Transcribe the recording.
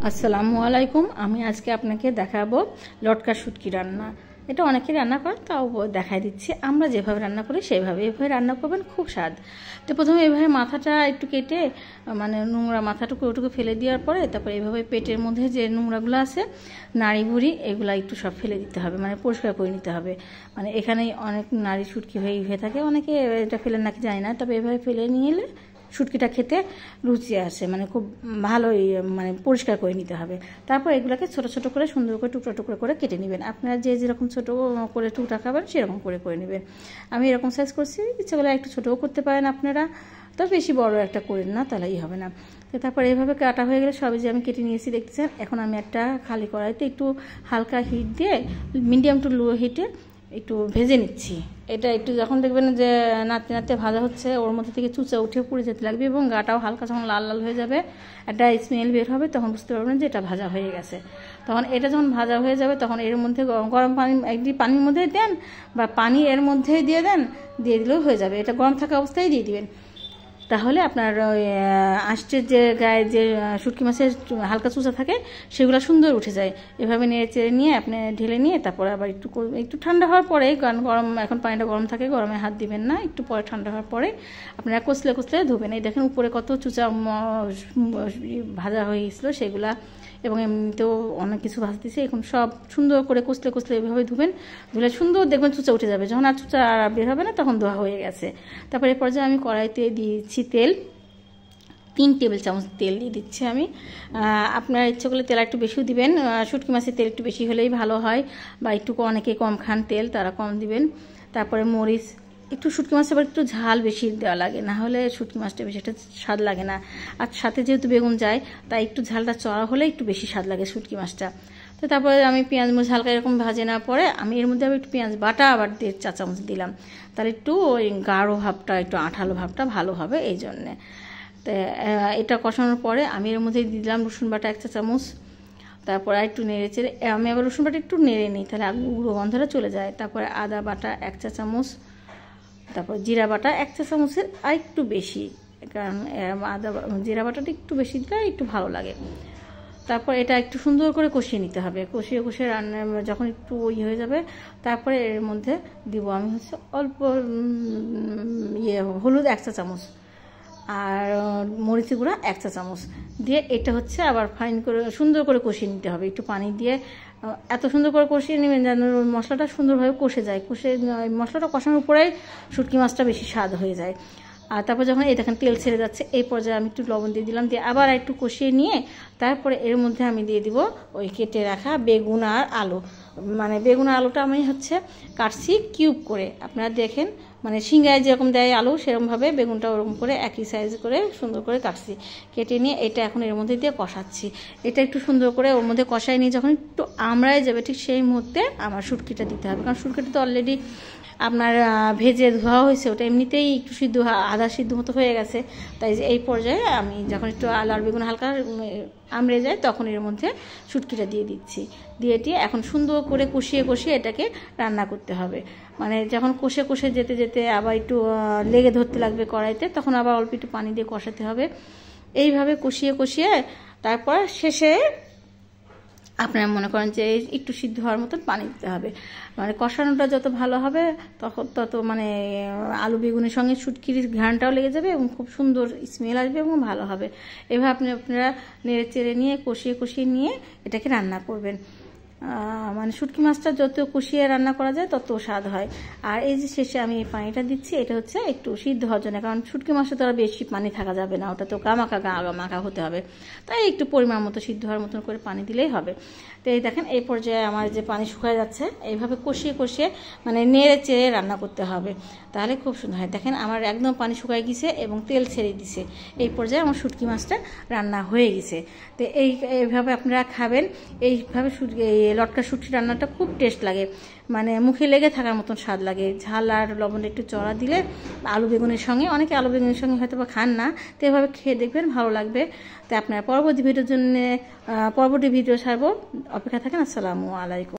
আসসালামু আলাইকুম। আমি আজকে আপনাকে দেখাবো লটকা শুটকি রান্না। এটা অনেকেই রান্না করে, তাও দেখাই দিচ্ছি। আমরা যেভাবে রান্না করি এভাবে রান্না করবেন, খুব স্বাদ। তো প্রথমে এভাবে মাথাটা একটু কেটে, মানে নোংরা মাথাটুকু ওটুকু ফেলে দেওয়ার পরে তারপরে এভাবে পেটের মধ্যে যে নোংরাগুলো আছে, নাড়ি ভুড়ি, এগুলো একটু সব ফেলে দিতে হবে, মানে পরিষ্কার করে নিতে হবে। মানে এখানেই অনেক নাড়ি শুটকি হয়ে থাকে, অনেকে এটা ফেলে নাকি জানি না, তবে এভাবে ফেলে নিয়ে এলে শুটকিটা খেতে রুচি আসে, মানে খুব ভালোই, মানে পরিষ্কার করে নিতে হবে। তারপর এগুলোকে ছোট ছোট করে সুন্দর করে টুকরো টুকরো করে কেটে নেবেন। আপনারা যে যেরকম ছোট করে টুকরা খাবেন সেরকম করে নেবেন। আমি এরকম সাইজ করছি, ইচ্ছে করলে একটু ছোটও করতে পারেন আপনারা, তো বেশি বড় একটা করেন না, তাহলেই হবে না। তো তারপর এইভাবে কাটা হয়ে গেলে সবই যে আমি কেটে নিয়েছি দেখতেছেন। এখন আমি একটা খালি কড়াইতে একটু হালকা হিট দিয়ে, মিডিয়াম টু লো হিটে একটু ভেজে নিচ্ছি। এটা একটু যখন দেখবেন যে নাড়তে নাড়তে ভাজা হচ্ছে, ওর মধ্যে থেকে চুচা উঠে পুড়ে যেতে লাগবে এবং গাটাও হালকা যখন লাল লাল হয়ে যাবে, একটা স্মেল বের হবে, তখন বুঝতে পারবেন যে এটা ভাজা হয়ে গেছে। তখন এটা যখন ভাজা হয়ে যাবে, তখন এর মধ্যে গরম পানি একটি পানির মধ্যে দেন, বা পানি এর মধ্যেই দিয়ে দেন, দিয়ে দিলেও হয়ে যাবে। এটা গরম থাকা অবস্থায় দিয়ে দিবেন, তাহলে আপনার ওই আঁশটের যে গায়ে যে শুটকি মাছের হালকা চুচা থাকে সেগুলো সুন্দর উঠে যায়। এভাবে নেড়ে চেড়ে নিয়ে আপনি ঢেলে নিয়ে তারপরে আবার একটু ঠান্ডা হওয়ার পরে, কারণ গরম এখন পানিটা গরম থাকে, গরমে হাত দিবেন না, একটু পরে ঠান্ডা হওয়ার পরে আপনারা কষলে ধুবেন। এই দেখেন উপরে কত চুচা ভাজা হয়ে গেছিলো সেগুলা, এবং এমনিতেও অনেক কিছু ভাজতেছি। এখন সব সুন্দর করে কষলে এভাবে ধুবেন, ধুলে সুন্দর দেখবেন চুচা উঠে যাবে। যখন আর চুচা আর বের হবে না, তখন ধোয়া হয়ে গেছে। তারপরে এরপর যে আমি কড়াইতে দিয়েছি তেল, 3 টেবিল চামচ তেল দিয়ে দিচ্ছি আমি। আপনার ইচ্ছে করলে তেল একটু বেশিও দিবেন, শুটকি মাছের তেল একটু বেশি হলেই ভালো হয়, বা একটু অনেকে কম খান তেল, তারা কম দিবেন। তারপরে মরিচ, একটু শুটকি মাছ আবার একটু ঝাল বেশি দেওয়া লাগে, না হলে শুটকি মাছটা বেশি একটা স্বাদ লাগে না। আর সাথে যেহেতু বেগুন যায়, তাই একটু ঝালটা চড়া হলে একটু বেশি স্বাদ লাগে শুটকি মাছটা। তো তারপরে আমি পেঁয়াজ মরিচ হালকা এরকম ভাজে নেওয়ার পরে আমি এর মধ্যে আবার একটু পেঁয়াজ বাটা আবার 1.5 চা চামচ দিলাম, তাহলে একটু ওই গাঢ় ভাবটা, একটু আঠালো ভাবটা ভালো হবে এই জন্যে। তো এটা কষানোর পরে আমি এর মধ্যে দিলাম রসুন বাটা 1 চা চামচ। তারপর একটু নেড়ে চেড়ে আমি আবার রসুন বাটা একটু নেড়ে নিই, তাহলে গুঁড়ো গন্ধটা চলে যায়। তারপরে আদা বাটা 1 চা চামচ, তারপর জিরা বাটা 1 চা চামচের আর একটু বেশি, কারণ জিরা বাটাটা একটু বেশি দিলে একটু ভালো লাগে। তারপর এটা একটু সুন্দর করে কষিয়ে নিতে হবে, কষিয়ে রান্না যখন একটু হয়ে যাবে, তারপরে এর মধ্যে দিব আমি অল্প হলুদ 1 চা চামচ, আর মরিচি গুঁড়া 1 চা চামচ দিয়ে এটা আবার ফাইন করে সুন্দর করে কষিয়ে নিতে হবে। একটু পানি দিয়ে এত সুন্দর করে কষিয়ে নেবেন যেন মশলাটা সুন্দরভাবে কষে যায়। মশলাটা কষানোর উপরেই শুটকি মাছটা বেশি স্বাদ হয়ে যায়। আর তারপর যখন এই দেখেন তেল ছেড়ে যাচ্ছে, এই পর্যায়ে আমি একটু লবণ দিয়ে দিলাম, দিয়ে আবার একটু কষিয়ে নিয়ে তারপরে এর মধ্যে আমি দিয়ে দিব ওই কেটে রাখা বেগুন আর আলু। মানে বেগুন আর আলুটা আমি কাটছি কিউব করে, আপনারা দেখেন, মানে সিঙ্গায় যেরকম দেয় আলু সেরকমভাবে বেগুনটা ওরকম করে একই সাইজ করে সুন্দর করে কাটছি। কেটে নিয়ে এটা এখন এর মধ্যে দিয়ে কষাচ্ছি। এটা একটু সুন্দর করে ওর মধ্যে কষাই নিয়ে যখন একটু আমড়ায় যাবে, ঠিক সেই মুহূর্তে আমার শুটকিটা দিতে হবে, কারণ শুটকিটা তো অলরেডি আপনার ভেজে ধোয়া হয়েছে, ওটা এমনিতেই একটু সিদ্ধ, আধা সিদ্ধ মতো হয়ে গেছে। তাই এই পর্যায়ে আমি যখন একটু আলু আর বেগুন হালকা আমড়ে যায়, তখন এর মধ্যে শুটকিটা দিয়ে দিচ্ছি। দিয়ে এখন সুন্দর করে কষিয়ে এটাকে রান্না করতে হবে। মানে যখন কষে যেতে আবার একটু লেগে ধরতে লাগবে কড়াইতে, তখন আবার অল্প একটু পানি দিয়ে কষাতে হবে। এইভাবে কষিয়ে তারপর শেষে আপনারা মনে করেন যে একটু সিদ্ধ হওয়ার মতন পানি দিতে হবে। মানে কষানোটা যত ভালো হবে তত মানে আলু বেগুনের সঙ্গে শুটকির ঘ্রাণটাও লেগে যাবে এবং খুব সুন্দর স্মেল আসবে এবং ভালো হবে। এভাবে আপনারা নেড়ে চেড়ে নিয়ে কষিয়ে নিয়ে এটাকে রান্না করবেন। মানে শুটকি মাছটা যত কষিয়ে রান্না করা যায় তত স্বাদ হয়। আর এই যে শেষে আমি এই পানিটা দিচ্ছি, এটা একটু সিদ্ধ হওয়ার জন্য, কারণ শুটকি মাছটা তো আর বেশি পানি থাকা যাবে না, ওটা তো গামাখা হতে হবে, তাই একটু পরিমাণ মতো সিদ্ধ হওয়ার মতন করে পানি দিলেই হবে। তো এই দেখেন এই পর্যায়ে আমার যে পানি শুকায় যাচ্ছে, এইভাবে কষিয়ে মানে নেড়ে চেড়ে রান্না করতে হবে, তাহলে খুব সুন্দর হয়। দেখেন আমার একদম পানি শুকায় গেছে এবং তেল ছেড়ে দিছে, এই পর্যায়ে আমার শুটকি মাছটা রান্না হয়ে গেছে। তো এইভাবে আপনারা খাবেন। এইভাবে লটকা শুটকি রান্নাটা খুব টেস্ট লাগে, মানে মুখে লেগে থাকার মতন স্বাদ লাগে। ঝাল আর লবণ একটু চড়া দিলে আলু বেগুনের সঙ্গে, অনেকে আলু বেগুনের সঙ্গে হয়তো বা খান না, তো এভাবে খেয়ে দেখবেন, ভালো লাগবে। তো আপনারা পরবর্তী ভিডিওর জন্য পরবর্তী ভিডিও ছাড়বো, অপেক্ষা থাকেন। আসসালামু আলাইকুম।